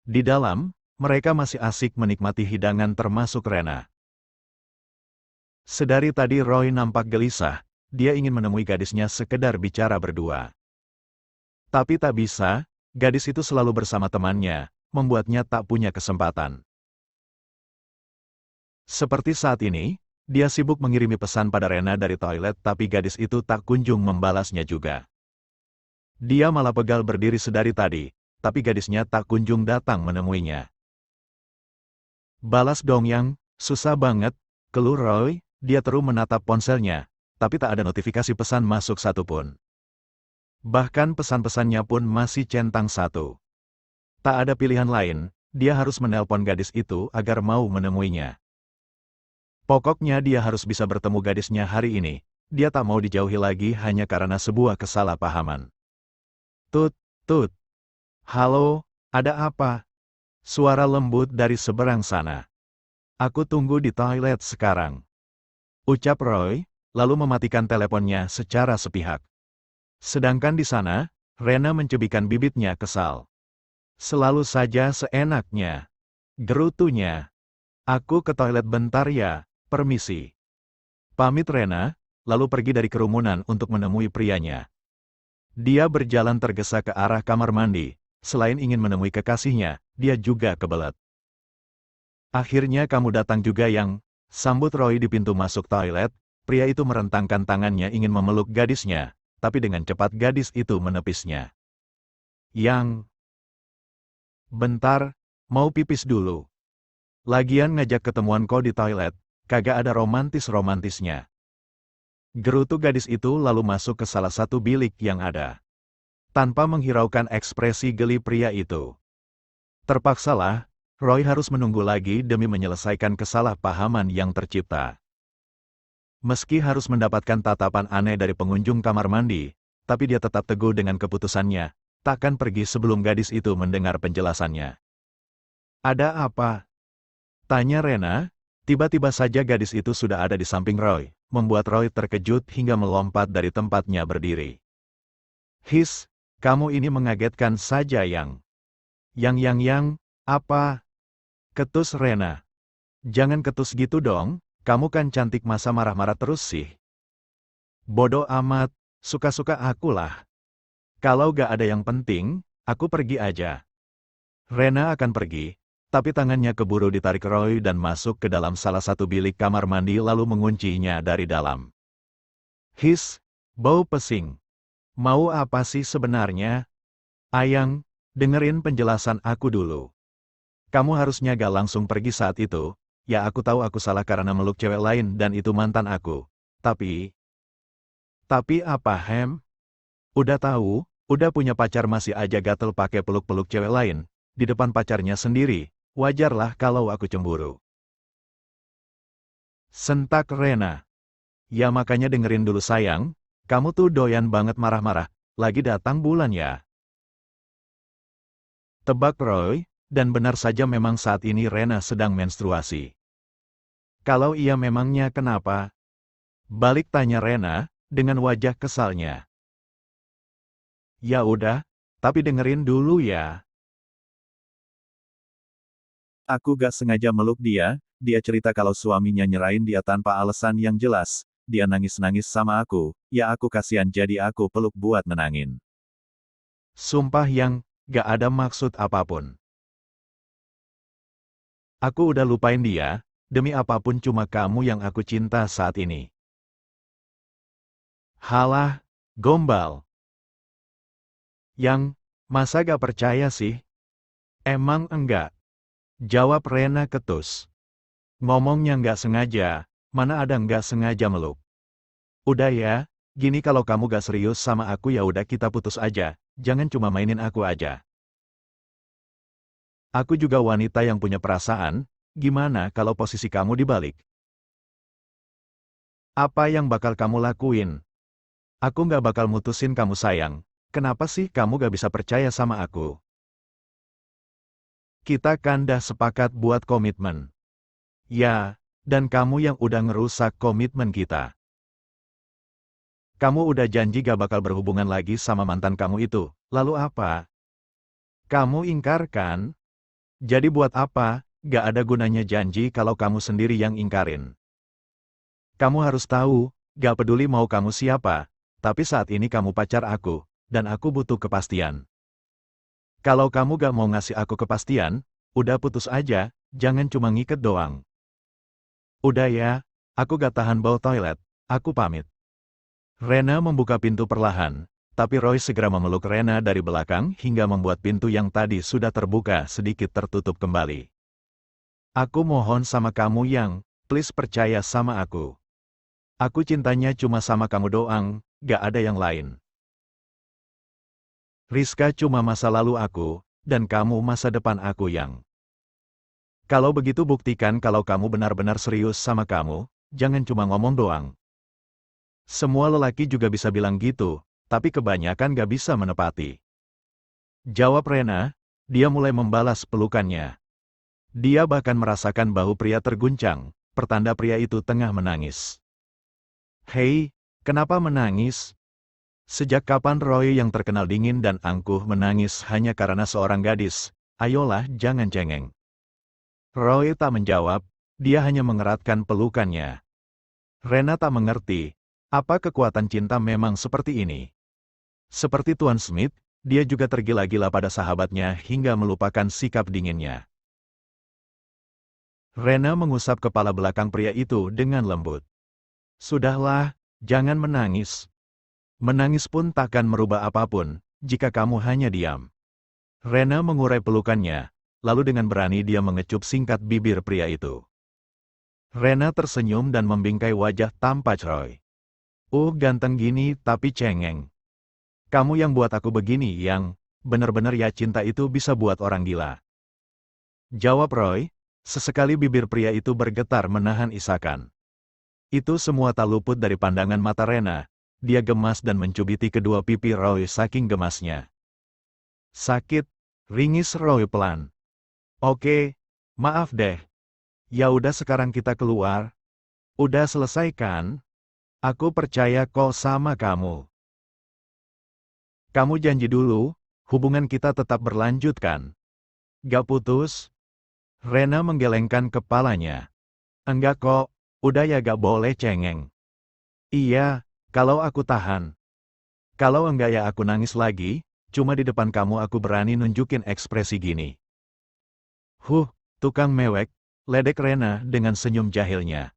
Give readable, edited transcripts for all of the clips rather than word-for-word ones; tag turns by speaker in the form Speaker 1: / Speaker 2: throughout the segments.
Speaker 1: Di dalam, mereka masih asik menikmati hidangan termasuk Rena. Sedari tadi Roy nampak gelisah, dia ingin menemui gadisnya sekedar bicara berdua. Tapi tak bisa, gadis itu selalu bersama temannya, membuatnya tak punya kesempatan. Seperti saat ini, dia sibuk mengirimi pesan pada Rena dari toilet tapi gadis itu tak kunjung membalasnya juga. Dia malah pegal berdiri sedari tadi, tapi gadisnya tak kunjung datang menemuinya. Balas dong yang, susah banget, keluh Roy, dia terus menatap ponselnya, tapi tak ada notifikasi pesan masuk satupun. Bahkan pesan-pesannya pun masih centang satu. Tak ada pilihan lain, dia harus menelpon gadis itu agar mau menemuinya. Pokoknya dia harus bisa bertemu gadisnya hari ini, dia tak mau dijauhi lagi hanya karena sebuah kesalahpahaman. Tut, tut. Halo, ada apa? Suara lembut dari seberang sana. Aku tunggu di toilet sekarang. Ucap Roy, lalu mematikan teleponnya secara sepihak. Sedangkan di sana, Rena mencubitkan bibitnya kesal. Selalu saja seenaknya. Gerutunya. Aku ke toilet bentar ya, permisi. Pamit Rena, lalu pergi dari kerumunan untuk menemui prianya. Dia berjalan tergesa ke arah kamar mandi, selain ingin menemui kekasihnya, dia juga kebelet. Akhirnya kamu datang juga yang, sambut Roy di pintu masuk toilet, pria itu merentangkan tangannya ingin memeluk gadisnya, tapi dengan cepat gadis itu menepisnya. Yang, bentar, mau pipis dulu. Lagian ngajak ketemuan kau di toilet, kagak ada romantis-romantisnya. Gerutu gadis itu lalu masuk ke salah satu bilik yang ada. Tanpa menghiraukan ekspresi geli pria itu. Terpaksalah, Roy harus menunggu lagi demi menyelesaikan kesalahpahaman yang tercipta. Meski harus mendapatkan tatapan aneh dari pengunjung kamar mandi, tapi dia tetap teguh dengan keputusannya, takkan pergi sebelum gadis itu mendengar penjelasannya. Ada apa? Tanya Rena, tiba-tiba saja gadis itu sudah ada di samping Roy, membuat Roy terkejut hingga melompat dari tempatnya berdiri. His, kamu ini mengagetkan saja yang. Yang, apa? Ketus Rena. Jangan ketus gitu dong, kamu kan cantik masa marah-marah terus sih. Bodoh amat, suka-suka akulah. Kalau gak ada yang penting, aku pergi aja. Rena akan pergi, tapi tangannya keburu ditarik Roy dan masuk ke dalam salah satu bilik kamar mandi lalu menguncinya dari dalam. His, bau pesing. Mau apa sih sebenarnya? Ayang, dengerin penjelasan aku dulu. Kamu harusnya gak langsung pergi saat itu, ya aku tahu aku salah karena meluk cewek lain dan itu mantan aku. Tapi apa Hem? Udah tahu, udah punya pacar masih aja gatel pakai peluk-peluk cewek lain, di depan pacarnya sendiri, wajarlah kalau aku cemburu. Sentak Rena. Ya makanya dengerin dulu sayang, kamu tuh doyan banget marah-marah, lagi datang bulan ya. Tebak Roy, dan benar saja memang saat ini Rena sedang menstruasi. Kalau iya memangnya kenapa? Balik tanya Rena, dengan wajah kesalnya. Ya udah, tapi dengerin dulu ya. Aku gak sengaja meluk dia, dia cerita kalau suaminya nyerahin dia tanpa alasan yang jelas, dia nangis-nangis sama aku, ya aku kasihan jadi aku peluk buat nenangin. Sumpah yang, gak ada maksud apapun. Aku udah lupain dia, demi apapun cuma kamu yang aku cinta saat ini. Halah, gombal. Yang, masa gak percaya sih? Emang enggak? Jawab Rena ketus. Ngomongnya nggak sengaja, mana ada nggak sengaja meluk. Udah ya, gini kalau kamu gak serius sama aku ya udah kita putus aja, jangan cuma mainin aku aja. Aku juga wanita yang punya perasaan, gimana kalau posisi kamu dibalik? Apa yang bakal kamu lakuin? Aku nggak bakal mutusin kamu sayang, kenapa sih kamu gak bisa percaya sama aku? Kita kan dah sepakat buat komitmen. Ya, dan kamu yang udah ngerusak komitmen kita. Kamu udah janji gak bakal berhubungan lagi sama mantan kamu itu, lalu apa? Kamu ingkar kan? Jadi buat apa, gak ada gunanya janji kalau kamu sendiri yang ingkarin. Kamu harus tahu, gak peduli mau kamu siapa, tapi saat ini kamu pacar aku, dan aku butuh kepastian. Kalau kamu gak mau ngasih aku kepastian, udah putus aja, jangan cuma ngiket doang. Udah ya, aku gak tahan bau toilet, aku pamit. Rena membuka pintu perlahan, tapi Roy segera memeluk Rena dari belakang hingga membuat pintu yang tadi sudah terbuka sedikit tertutup kembali. Aku mohon sama kamu yang, please percaya sama aku. Aku cintanya cuma sama kamu doang, gak ada yang lain. Rizka cuma masa lalu aku, dan kamu masa depan aku yang. Kalau begitu buktikan kalau kamu benar-benar serius sama kamu, jangan cuma ngomong doang. Semua lelaki juga bisa bilang gitu, tapi kebanyakan gak bisa menepati. Jawab Rena, dia mulai membalas pelukannya. Dia bahkan merasakan bahu pria terguncang, pertanda pria itu tengah menangis. Hei, kenapa menangis? Sejak kapan Roy yang terkenal dingin dan angkuh menangis hanya karena seorang gadis? Ayolah, jangan cengeng. Roy tak menjawab, dia hanya mengeratkan pelukannya. Rena tak mengerti, apa kekuatan cinta memang seperti ini. Seperti Tuan Smith, dia juga tergila-gila pada sahabatnya hingga melupakan sikap dinginnya. Rena mengusap kepala belakang pria itu dengan lembut. Sudahlah, jangan menangis. Menangis pun takkan merubah apapun, jika kamu hanya diam. Rena mengurai pelukannya, lalu dengan berani dia mengecup singkat bibir pria itu. Rena tersenyum dan membingkai wajah tampak Roy. Ganteng gini tapi cengeng. Kamu yang buat aku begini yang, benar-benar ya cinta itu bisa buat orang gila. Jawab Roy, sesekali bibir pria itu bergetar menahan isakan. Itu semua tak luput dari pandangan mata Rena, dia gemas dan mencubiti kedua pipi Roy saking gemasnya. Sakit, ringis Roy pelan. Oke, maaf deh. Ya udah sekarang kita keluar. Udah selesai kan? Aku percaya kok sama kamu. Kamu janji dulu, hubungan kita tetap berlanjut kan? Gak putus? Rena menggelengkan kepalanya. Enggak kok, udah ya gak boleh cengeng. Iya, kalau aku tahan. Kalau enggak ya aku nangis lagi, cuma di depan kamu aku berani nunjukin ekspresi gini. Tukang mewek, ledek Rena dengan senyum jahilnya.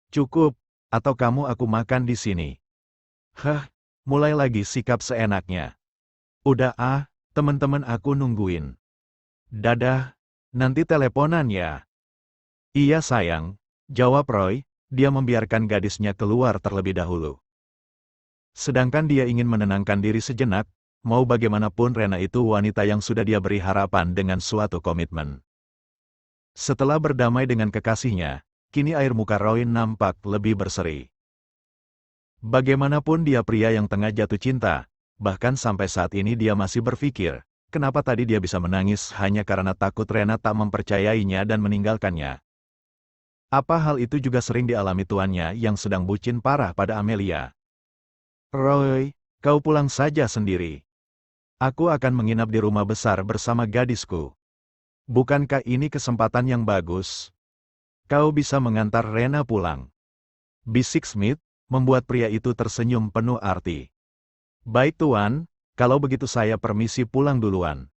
Speaker 1: Cukup, atau kamu aku makan di sini. Mulai lagi sikap seenaknya. Udah teman-teman aku nungguin. Dadah, nanti teleponan ya. Iya sayang, jawab Roy, dia membiarkan gadisnya keluar terlebih dahulu. Sedangkan dia ingin menenangkan diri sejenak, mau bagaimanapun Rena itu wanita yang sudah dia beri harapan dengan suatu komitmen. Setelah berdamai dengan kekasihnya, kini air muka Roy nampak lebih berseri. Bagaimanapun dia pria yang tengah jatuh cinta, bahkan sampai saat ini dia masih berpikir, kenapa tadi dia bisa menangis hanya karena takut Rena tak mempercayainya dan meninggalkannya. Apa hal itu juga sering dialami tuannya yang sedang bucin parah pada Amelia. Roy, kau pulang saja sendiri. Aku akan menginap di rumah besar bersama gadisku. Bukankah ini kesempatan yang bagus? Kau bisa mengantar Rena pulang. Bisik Smith, membuat pria itu tersenyum penuh arti. Baik tuan, kalau begitu saya permisi pulang duluan.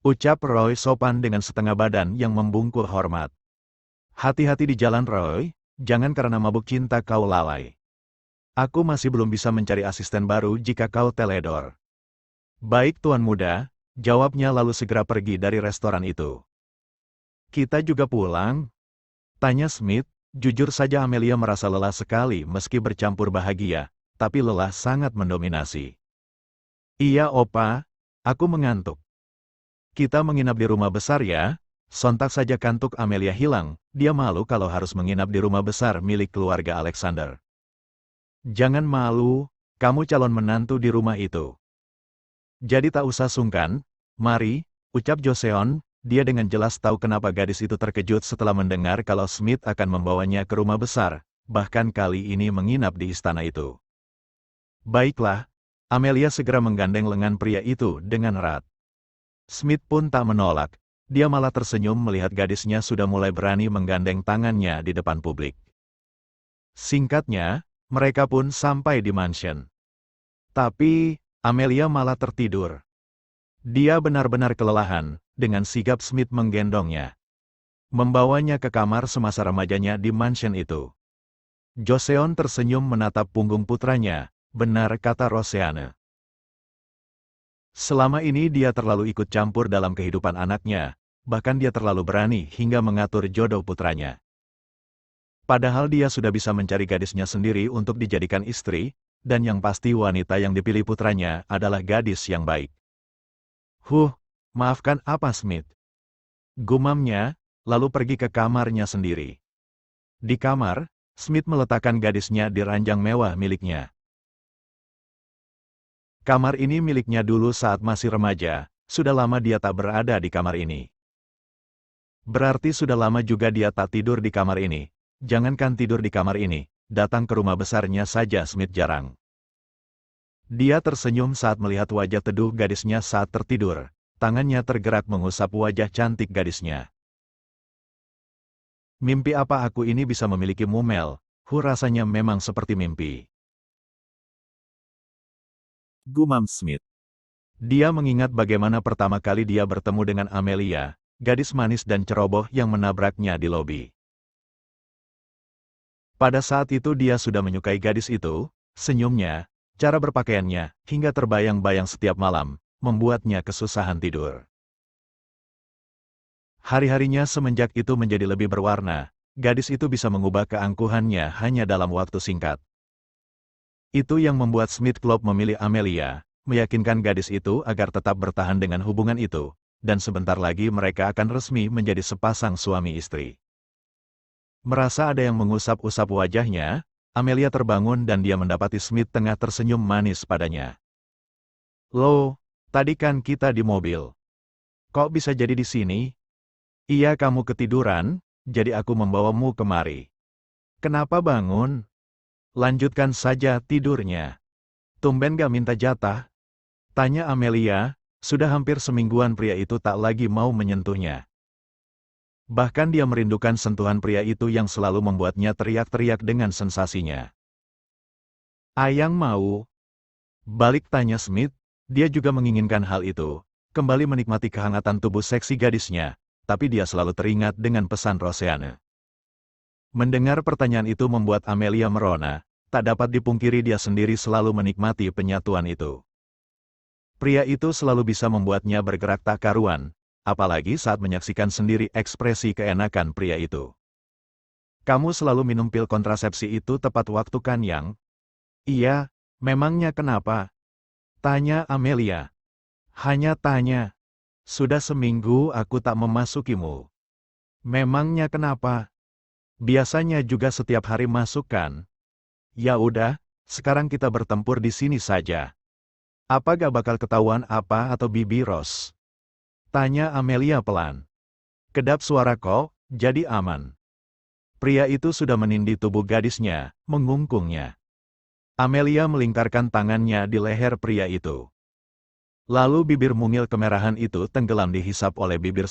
Speaker 1: Ucap Roy sopan dengan setengah badan yang membungkuk hormat. Hati-hati di jalan Roy, jangan karena mabuk cinta kau lalai. Aku masih belum bisa mencari asisten baru jika kau teledor. Baik tuan muda, jawabnya lalu segera pergi dari restoran itu. Kita juga pulang? Tanya Smith, jujur saja Amelia merasa lelah sekali meski bercampur bahagia, tapi lelah sangat mendominasi. Iya opa, aku mengantuk. Kita menginap di rumah besar ya? Sontak saja kantuk Amelia hilang, dia malu kalau harus menginap di rumah besar milik keluarga Alexander. Jangan malu, kamu calon menantu di rumah itu. Jadi tak usah sungkan, mari, ucap Joseon, dia dengan jelas tahu kenapa gadis itu terkejut setelah mendengar kalau Smith akan membawanya ke rumah besar, bahkan kali ini menginap di istana itu. Baiklah, Amelia segera menggandeng lengan pria itu dengan erat. Smith pun tak menolak. dia malah tersenyum melihat gadisnya sudah mulai berani menggandeng tangannya di depan publik. Singkatnya, mereka pun sampai di mansion. Tapi, Amelia malah tertidur. Dia benar-benar kelelahan, dengan sigap Smith menggendongnya. Membawanya ke kamar semasa remajanya di mansion itu. Joseon tersenyum menatap punggung putranya, benar kata Roseanne. Selama ini dia terlalu ikut campur dalam kehidupan anaknya, bahkan dia terlalu berani hingga mengatur jodoh putranya. Padahal dia sudah bisa mencari gadisnya sendiri untuk dijadikan istri, dan yang pasti wanita yang dipilih putranya adalah gadis yang baik. Maafkan apa Smith? Gumamnya, lalu pergi ke kamarnya sendiri. Di kamar, Smith meletakkan gadisnya di ranjang mewah miliknya. Kamar ini miliknya dulu saat masih remaja, sudah lama dia tak berada di kamar ini. Berarti sudah lama juga dia tak tidur di kamar ini. Jangankan tidur di kamar ini, datang ke rumah besarnya saja Smith jarang. Dia tersenyum saat melihat wajah teduh gadisnya saat tertidur. Tangannya tergerak mengusap wajah cantik gadisnya. Mimpi apa aku ini bisa memiliki Mumel? Rasanya memang seperti mimpi. Gumam Smith. Dia mengingat bagaimana pertama kali dia bertemu dengan Amelia, gadis manis dan ceroboh yang menabraknya di lobi. Pada saat itu dia sudah menyukai gadis itu, senyumnya, cara berpakaiannya, hingga terbayang-bayang setiap malam, membuatnya kesusahan tidur. Hari-harinya semenjak itu menjadi lebih berwarna, gadis itu bisa mengubah keangkuhannya hanya dalam waktu singkat. Itu yang membuat Smith Club memilih Amelia, meyakinkan gadis itu agar tetap bertahan dengan hubungan itu, dan sebentar lagi mereka akan resmi menjadi sepasang suami istri. Merasa ada yang mengusap-usap wajahnya, Amelia terbangun dan dia mendapati Smith tengah tersenyum manis padanya. "Loh, tadi kan kita di mobil. Kok bisa jadi di sini?" "Iya kamu ketiduran, jadi aku membawamu kemari." "Kenapa bangun? Lanjutkan saja tidurnya. Tumben gak minta jatah?" tanya Amelia, sudah hampir semingguan pria itu tak lagi mau menyentuhnya. Bahkan dia merindukan sentuhan pria itu yang selalu membuatnya teriak-teriak dengan sensasinya. "Ayang mau?" balik tanya Smith, dia juga menginginkan hal itu, kembali menikmati kehangatan tubuh seksi gadisnya, tapi dia selalu teringat dengan pesan Roseanne. Mendengar pertanyaan itu membuat Amelia merona, tak dapat dipungkiri dia sendiri selalu menikmati penyatuan itu. Pria itu selalu bisa membuatnya bergerak tak karuan, apalagi saat menyaksikan sendiri ekspresi keenakan pria itu. "Kamu selalu minum pil kontrasepsi itu tepat waktu kan Yang?" "Iya, memangnya kenapa?" tanya Amelia. "Hanya tanya. Sudah seminggu aku tak memasukimu." "Memangnya kenapa? Biasanya juga setiap hari masuk kan?" "Ya udah, sekarang kita bertempur di sini saja. Apa gak bakal ketahuan apa atau Bibi Ros?" tanya Amelia pelan. "Kedap suara kok, jadi aman." Pria itu sudah menindih tubuh gadisnya, mengungkungnya. Amelia melingkarkan tangannya di leher pria itu. Lalu bibir mungil kemerahan itu tenggelam dihisap oleh bibir